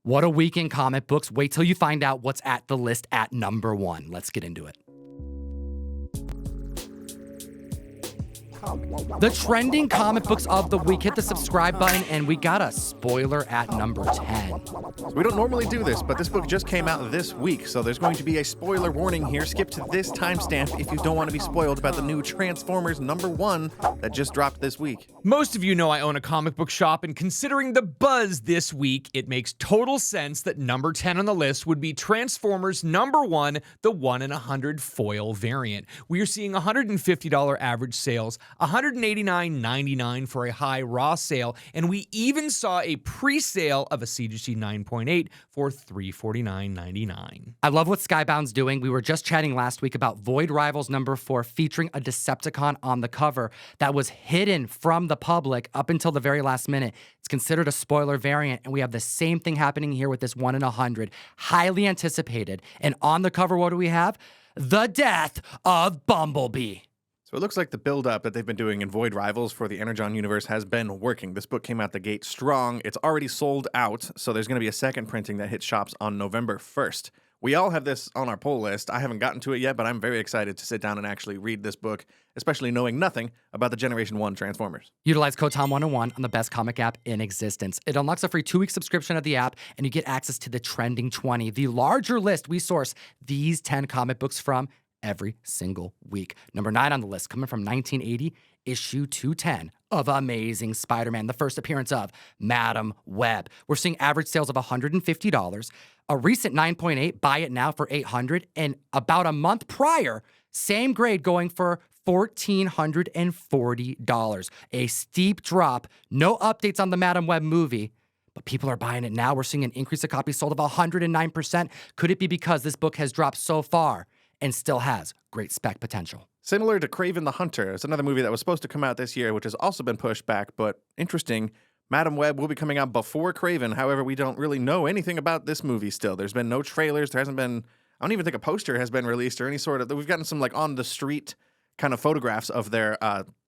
What a week in comic books. Wait till you find out what's at the list at number 1. Let's get into it. The trending comic books of the week. Hit the subscribe button, and we got a spoiler at number 10. So we don't normally do this, but this book just came out this week, so there's going to be a spoiler warning here. Skip to this timestamp if you don't want to be spoiled about the new Transformers #1 that just dropped this week. Most of you know I own a comic book shop, and considering the buzz this week, it makes total sense that number 10 on the list would be Transformers #1, the 1 in 100 foil variant. We are seeing $150 average sales, $189.99 for a high raw sale, and we even saw a pre-sale of a CGC 9.8 for $349.99. I love what Skybound's doing. We were just chatting last week about Void Rivals #4 featuring a Decepticon on the cover that was hidden from the public up until the very last minute. It's considered a spoiler variant, and we have the same thing happening here with this 1 in 100. Highly anticipated. And on the cover, what do we have? The death of Bumblebee. So it looks like the build-up that they've been doing in Void Rivals for the Energon universe has been working. This book came out the gate strong. It's already sold out, so there's going to be a second printing that hits shops on November 1st. We all have this on our pull list. I haven't gotten to it yet, but I'm very excited to sit down and actually read this book, especially knowing nothing about the Generation 1 Transformers. Utilize code TOM101 on the best comic app in existence. It unlocks a free 2-week subscription of the app, and you get access to the Trending 20, the larger list we source these 10 comic books from every single week. Number 9 on the list, coming from 1980, issue 210 of Amazing Spider-Man, the first appearance of Madam Web. We're seeing average sales of $150. A recent 9.8, buy it now for $800, and about a month prior, same grade going for $1,440. A steep drop. No updates on the Madam Web movie, but people are buying it now. We're seeing an increase of copies sold of 109%. Could it be because this book has dropped so far and still has great spec potential? Similar to Kraven the Hunter, it's another movie that was supposed to come out this year, which has also been pushed back, but interesting. Madam Web will be coming out before Kraven. However, we don't really know anything about this movie still. There's been no trailers. There hasn't been, I don't even think a poster has been released or any sort of, we've gotten some like on the street kind of photographs of their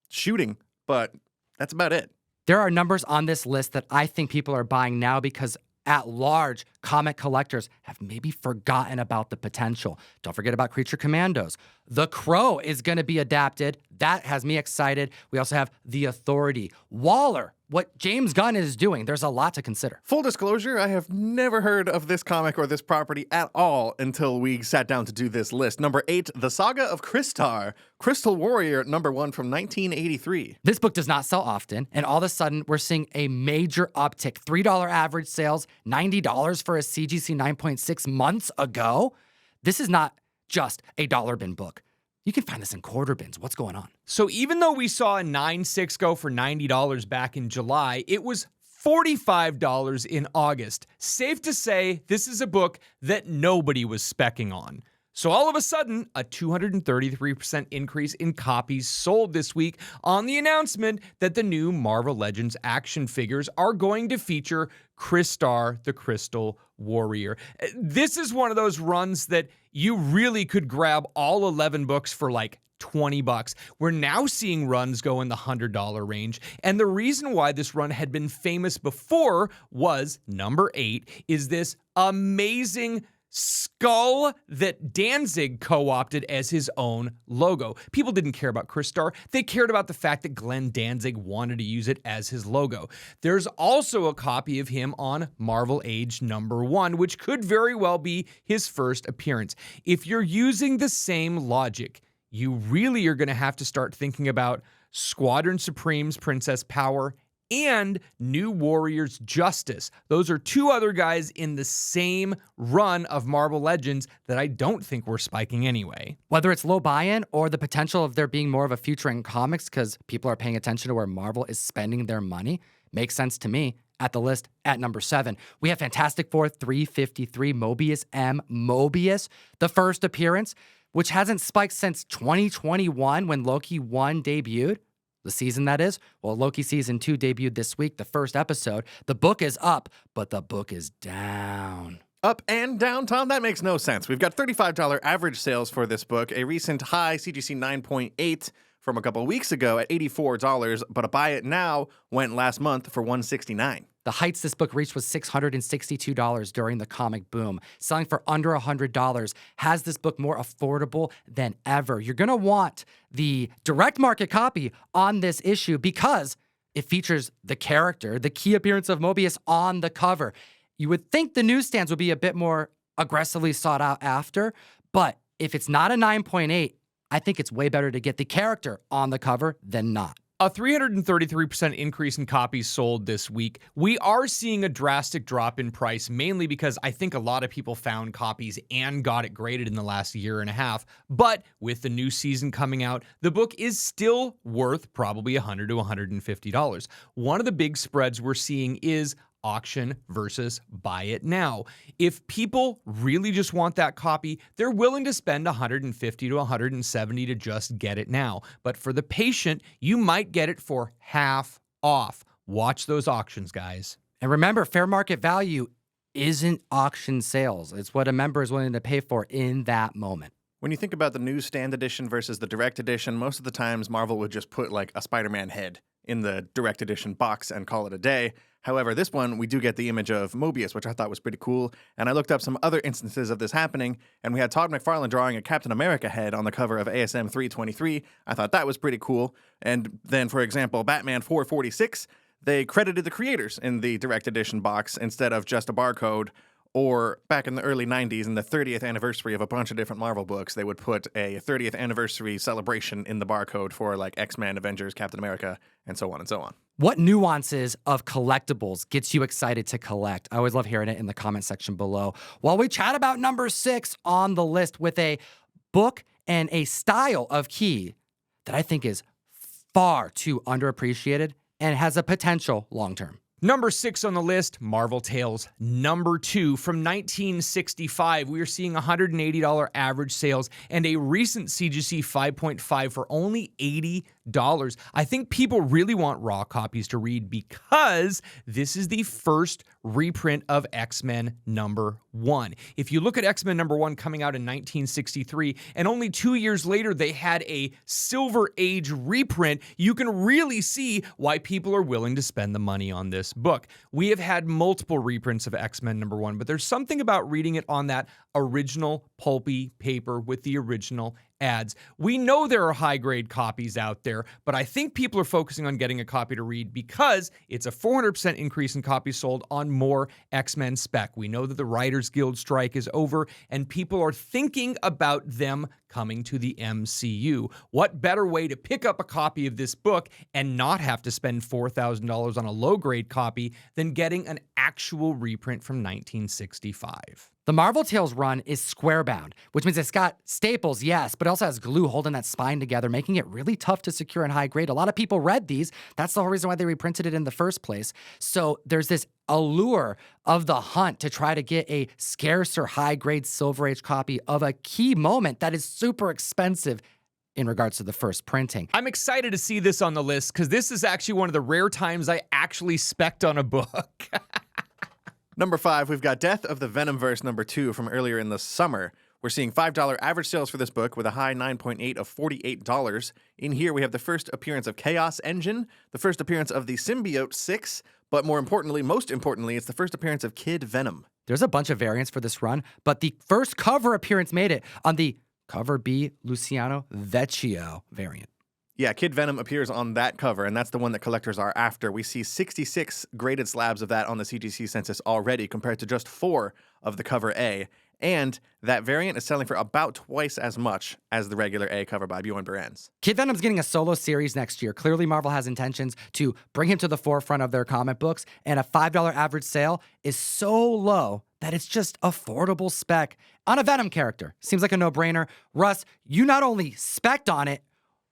shooting, but that's about it. There are numbers on this list that I think people are buying now because at large, comic collectors have maybe forgotten about the potential. Don't forget about Creature Commandos. The Crow is going to be adapted. That has me excited. We also have The Authority. Waller, what James Gunn is doing. There's a lot to consider. Full disclosure, I have never heard of this comic or this property at all until we sat down to do this list. Number 8, The Saga of Crystar, Crystal Warrior #1 from 1983. This book does not sell often, and all of a sudden, we're seeing a major uptick. $3 average sales, $90 for a CGC 9.6 months ago. This is not just a dollar bin book. You can find this in quarter bins. What's going on? So even though we saw a 9.6 go for $90 back in July, it was $45 in August. Safe to say, this is a book that nobody was speccing on. So all of a sudden, a 233% increase in copies sold this week on the announcement that the new Marvel Legends action figures are going to feature Crystar, the Crystal Warrior. This is one of those runs that you really could grab all 11 books for like $20. We're now seeing runs go in the $100 range. And the reason why this run had been famous before was number 8 is this amazing skull that Danzig co-opted as his own logo. People didn't care about Crystar. They cared about the fact that Glenn Danzig wanted to use it as his logo. There's also a copy of him on Marvel Age #1, which could very well be his first appearance. If you're using the same logic, you really are going to have to start thinking about Squadron Supreme's Princess Power and New Warriors Justice. Those are 2 other guys in the same run of Marvel Legends that I don't think we're spiking anyway. Whether it's low buy-in or the potential of there being more of a future in comics because people are paying attention to where Marvel is spending their money, makes sense to me. At the list at number 7, we have Fantastic Four 353, Mobius M. Mobius, the first appearance, which hasn't spiked since 2021 when Loki 1 debuted. The season, that is. Well, Loki Season 2 debuted this week, the first episode. The book is up, but the book is down. Up and down, Tom? That makes no sense. We've got $35 average sales for this book, a recent high CGC 9.8 from a couple weeks ago at $84, but a buy it now went last month for $169. The heights this book reached was $662 during the comic boom. Selling for under $100 has this book more affordable than ever. You're going to want the direct market copy on this issue because it features the character, the key appearance of Mobius on the cover. You would think the newsstands would be a bit more aggressively sought out after, but if it's not a 9.8, I think it's way better to get the character on the cover than not. A 333% increase in copies sold this week. We are seeing a drastic drop in price, mainly because I think a lot of people found copies and got it graded in the last year and a half. But with the new season coming out, the book is still worth probably $100 to $150. One of the big spreads we're seeing is auction versus buy it now. If people really just want that copy, they're willing to spend $150 to $170 to just get it now. But for the patient, you might get it for half off. Watch those auctions, guys. And remember, fair market value isn't auction sales. It's what a member is willing to pay for in that moment. When you think about the newsstand edition versus the direct edition, most of the times Marvel would just put like a Spider-Man head in the direct edition box and call it a day. However, this one, we do get the image of Mobius, which I thought was pretty cool. And I looked up some other instances of this happening, and we had Todd McFarlane drawing a Captain America head on the cover of ASM 323. I thought that was pretty cool. And then, for example, Batman 446, they credited the creators in the direct edition box instead of just a barcode. Or back in the early 90s, in the 30th anniversary of a bunch of different Marvel books, they would put a 30th anniversary celebration in the barcode for like X-Men, Avengers, Captain America, and so on and so on. What nuances of collectibles gets you excited to collect? I always love hearing it in the comment section below. While we chat about number 6 on the list with a book and a style of key that I think is far too underappreciated and has a potential long-term. Number 6 on the list, Marvel Tales number 2 from 1965. We are seeing $180 average sales and a recent CGC 5.5 for only $80. I think people really want raw copies to read because this is the first reprint of X-Men number 1. If you look at X-Men number 1 coming out in 1963, and only 2 years later they had a Silver Age reprint, you can really see why people are willing to spend the money on this book. We have had multiple reprints of X-Men number 1, but there's something about reading it on that original pulpy paper with the original ads. We know there are high-grade copies out there, but I think people are focusing on getting a copy to read because it's a 400% increase in copies sold on more X-Men spec. We know that the Writers Guild strike is over, and people are thinking about them coming to the MCU. What better way to pick up a copy of this book and not have to spend $4,000 on a low-grade copy than getting an actual reprint from 1965? The Marvel Tales run is square-bound, which means it's got staples, yes, but it also has glue holding that spine together, making it really tough to secure and high grade. A lot of people read these. That's the whole reason why they reprinted it in the first place. So there's this allure of the hunt to try to get a scarcer high-grade Silver Age copy of a key moment that is super expensive in regards to the first printing. I'm excited to see this on the list because this is actually one of the rare times I actually spec'd on a book. Number 5, we've got Death of the Venomverse number 2 from earlier in the summer. We're seeing $5 average sales for this book with a high 9.8 of $48. In here, we have the first appearance of Chaos Engine, the first appearance of the Symbiote 6, but more importantly, most importantly, it's the first appearance of Kid Venom. There's a bunch of variants for this run, but the first cover appearance made it on the Cover B Luciano Vecchio variant. Yeah, Kid Venom appears on that cover, and that's the one that collectors are after. We see 66 graded slabs of that on the CGC census already, compared to just 4 of the cover A. And that variant is selling for about twice as much as the regular A cover by Bjorn Berens. Kid Venom's getting a solo series next year. Clearly, Marvel has intentions to bring him to the forefront of their comic books, and a $5 average sale is so low that it's just affordable spec on a Venom character. Seems like a no-brainer. Russ, you not only spec'd on it,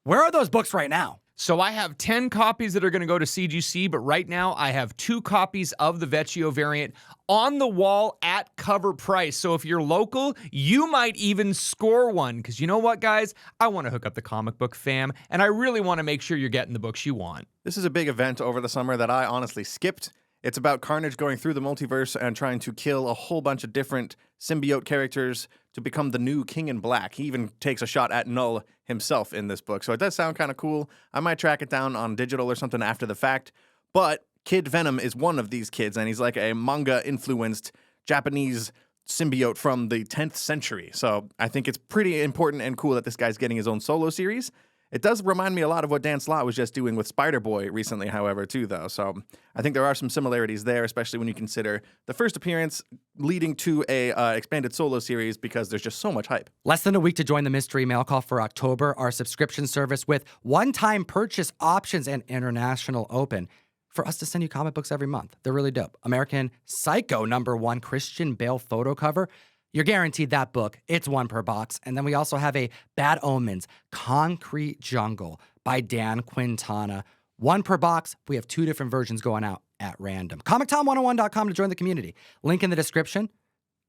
where are those books right now? So I have 10 copies that are going to go to CGC, but right now I have 2 copies of the Vecchio variant on the wall at cover price. So if you're local, you might even score one. Because you know what, guys? I want to hook up the comic book fam, and I really want to make sure you're getting the books you want. This is a big event over the summer that I honestly skipped. It's about Carnage going through the multiverse and trying to kill a whole bunch of different symbiote characters to become the new King in Black. He even takes a shot at Null himself in this book. So it does sound kind of cool. I might track it down on digital or something after the fact. But Kid Venom is one of these kids, and he's like a manga-influenced Japanese symbiote from the 10th century. So I think it's pretty important and cool that this guy's getting his own solo series. It does remind me a lot of what Dan Slott was just doing with Spider-Boy recently, however, too, though. So I think there are some similarities there, especially when you consider the first appearance leading to a expanded solo series, because there's just so much hype. Less than a week to join the mystery mail call for October, our subscription service with one-time purchase options and international open for us to send you comic books every month. They're really dope. American Psycho #1 Christian Bale photo cover. You're guaranteed that book. It's one per box. And then we also have a Bad Omens Concrete Jungle by Dan Quintana. One per box. We have 2 different versions going out at random. ComicTom101.com to join the community. Link in the description.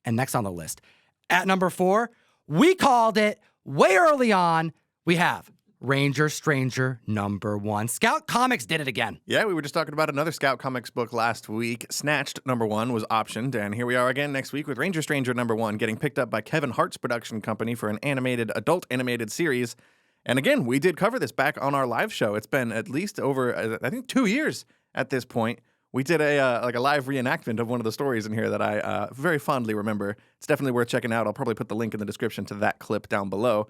And next on the list, at number 4, we called it way early on. We have Ranger Stranger #1. Scout Comics did it again. Yeah, we were just talking about another Scout Comics book last week. Snatched #1 was optioned, and here we are again next week with Ranger Stranger #1 getting picked up by Kevin Hart's production company for an adult animated series. And again, we did cover this back on our live show. It's been at least over, I think, 2 years at this point. We did a live reenactment of one of the stories in here that I very fondly remember. It's definitely worth checking out. I'll probably put the link in the description to that clip down below.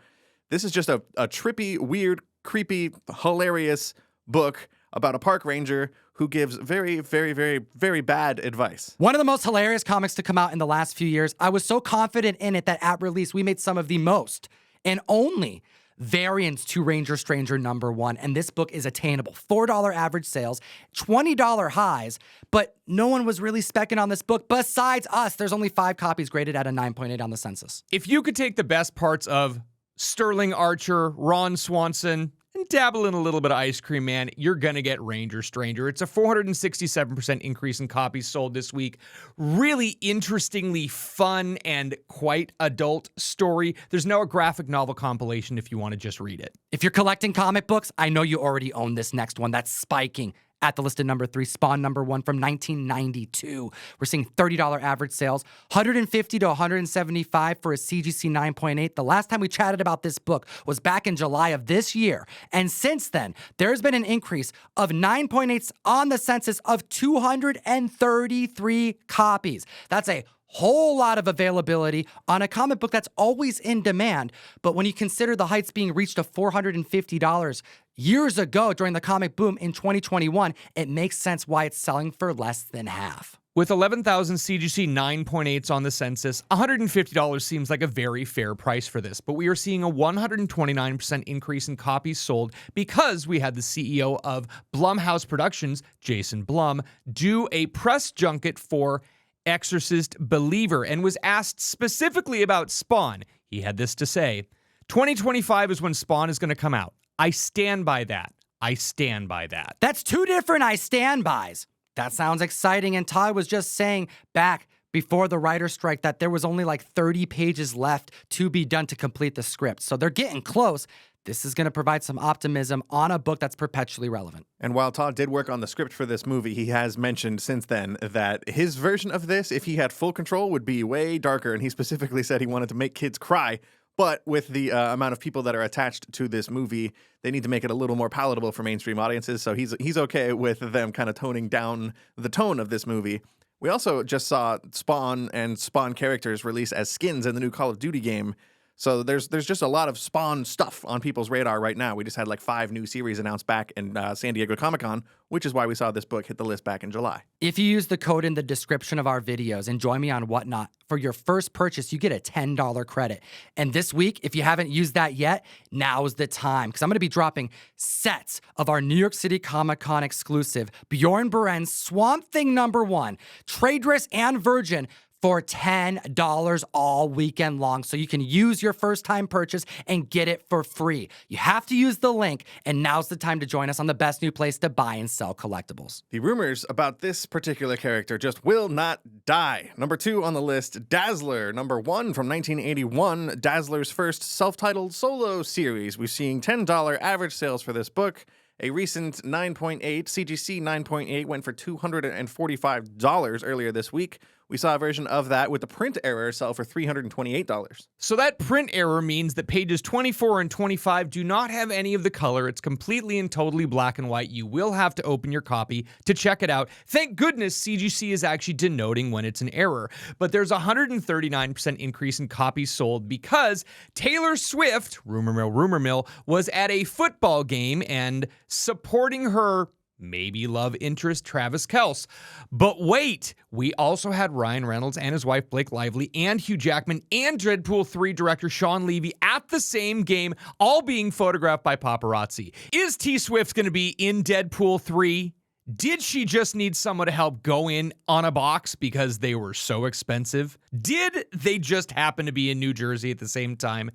This is just a trippy, weird, creepy, hilarious book about a park ranger who gives very, very, very, very bad advice. One of the most hilarious comics to come out in the last few years. I was so confident in it that at release, we made some of the most and only variants to Ranger Stranger #1. And this book is attainable. $4 average sales, $20 highs, but no one was really specking on this book besides us. There's only 5 copies graded at a 9.8 on the census. If you could take the best parts of Sterling Archer, Ron Swanson, and dabble in a little bit of Ice Cream Man, you're going to get Ranger Stranger. It's a 467% increase in copies sold this week. Really interestingly fun and quite adult story. There's now a graphic novel compilation if you want to just read it. If you're collecting comic books, I know you already own this next one. That's spiking. At the list at number 3, Spawn #1 from 1992. We're seeing $30 average sales, $150 to $175 for a CGC 9.8. The last time we chatted about this book was back in July of this year. And since then, there's been an increase of 9.8s on the census of 233 copies. That's a whole lot of availability on a comic book that's always in demand. But when you consider the heights being reached of $450 years ago during the comic boom in 2021, it makes sense why it's selling for less than half. With 11,000 CGC 9.8s on the census, $150 seems like a very fair price for this, but we are seeing a 129% increase in copies sold because we had the CEO of Blumhouse Productions, Jason Blum, do a press junket for Exorcist Believer and was asked specifically about Spawn. He had this to say: 2025 is when Spawn is going to come out. I stand by that. I stand by that. That's 2 different I stand bys. That sounds exciting. And Todd was just saying back before the writer's strike that there was only like 30 pages left to be done to complete the script. So they're getting close. This is going to provide some optimism on a book that's perpetually relevant. And while Todd did work on the script for this movie, he has mentioned since then that his version of this, if he had full control, would be way darker. And he specifically said he wanted to make kids cry. But with the amount of people that are attached to this movie, they need to make it a little more palatable for mainstream audiences. So he's okay with them kind of toning down the tone of this movie. We also just saw Spawn and Spawn characters release as skins in the new Call of Duty game. So there's just a lot of Spawn stuff on people's radar right now. We just had like 5 new series announced back in San Diego Comic-Con, which is why we saw this book hit the list back in July. If you use the code in the description of our videos and join me on Whatnot, for your first purchase, you get a $10 credit. And this week, if you haven't used that yet, now's the time. Because I'm going to be dropping sets of our New York City Comic-Con exclusive Bjorn Beren's Swamp Thing #1, Trade Dress and Virgin, for $10 all weekend long. So you can use your first time purchase and get it for free. You have to use the link, and now's the time to join us on the best new place to buy and sell collectibles. The rumors about this particular character just will not die. Number 2 on the list, Dazzler. #1 from 1981, Dazzler's first self-titled solo series. We're seeing $10 average sales for this book. A recent 9.8, CGC 9.8, went for $245 earlier this week. We saw a version of that with the print error sell for $328. So that print error means that pages 24 and 25 do not have any of the color. It's completely and totally black and white. You will have to open your copy to check it out. Thank goodness CGC is actually denoting when it's an error. But there's a 139% increase in copies sold because Taylor Swift, rumor mill, was at a football game and supporting her maybe love interest Travis Kelce. But wait, we also had Ryan Reynolds and his wife Blake Lively and Hugh Jackman and Deadpool 3 director Sean Levy at the same game, all being photographed by paparazzi. Is T Swift going to be in Deadpool 3? Did she just need someone to help go in on a box because they were so expensive? Did they just happen to be in New Jersey at the same time?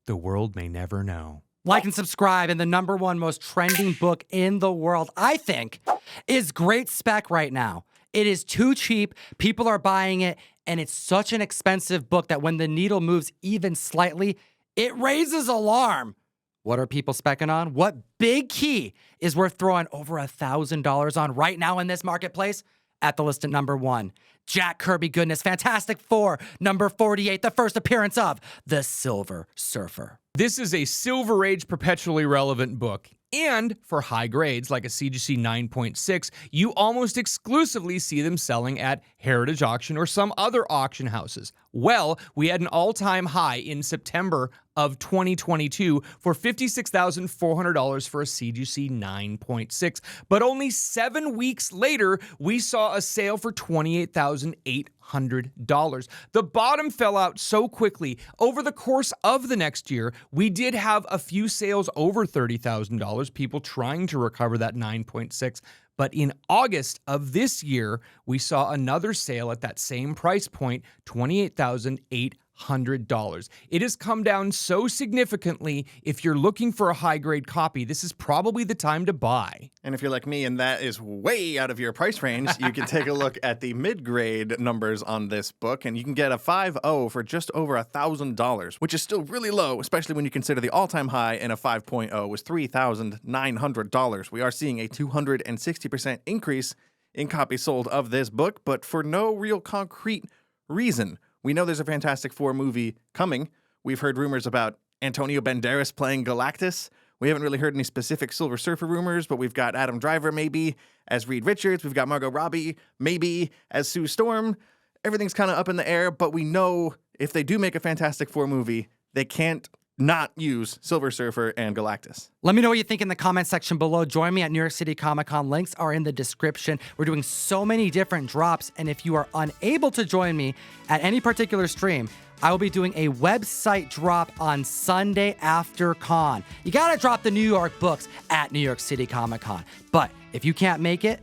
The world may never know. Like and subscribe, and the #1 most trending book in the world, I think, is great spec right now. It is too cheap, people are buying it, and it's such an expensive book that when the needle moves even slightly, it raises alarm. What are people specking on? What big key is worth throwing over $1,000 on right now in this marketplace? At the list at #1, Jack Kirby goodness, Fantastic Four, number 48, the first appearance of the Silver Surfer. This is a Silver Age perpetually relevant book. And for high grades, like a CGC 9.6, you almost exclusively see them selling at Heritage Auction or some other auction houses. Well, we had an all-time high in September of 2022 for $56,400 for a CGC 9.6. But only 7 weeks later, we saw a sale for $28,800. The bottom fell out so quickly. Over the course of the next year, we did have a few sales over $30,000, people trying to recover that 9.6. But in August of this year, we saw another sale at that same price point, $28,800. It has come down so significantly. If you're looking for a high-grade copy, this is probably the time to buy. And if you're like me and that is way out of your price range, you can take a look at the mid-grade numbers on this book, and you can get a 5.0 for just over $1,000, which is still really low, especially when you consider the all-time high in a 5.0 was $3,900. We are seeing a 260% increase in copies sold of this book, but for no real concrete reason. We know there's a Fantastic Four movie coming. We've heard rumors about Antonio Banderas playing Galactus. We haven't really heard any specific Silver Surfer rumors, but we've got Adam Driver maybe as Reed Richards. We've got Margot Robbie maybe as Sue Storm. Everything's kind of up in the air, but we know if they do make a Fantastic Four movie, they can't not use Silver Surfer and Galactus. Let me know what you think in the comment section below. Join me at New York City Comic Con. Links are in the description. We're doing so many different drops, and if you are unable to join me at any particular stream, I will be doing a website drop on Sunday after con. You gotta drop the New York books at New York City Comic Con. But if you can't make it,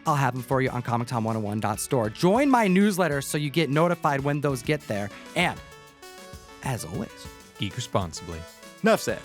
I'll have them for you on ComicTom101.store. Join my newsletter so you get notified when those get there. And as always, Geek responsibly. Enough said.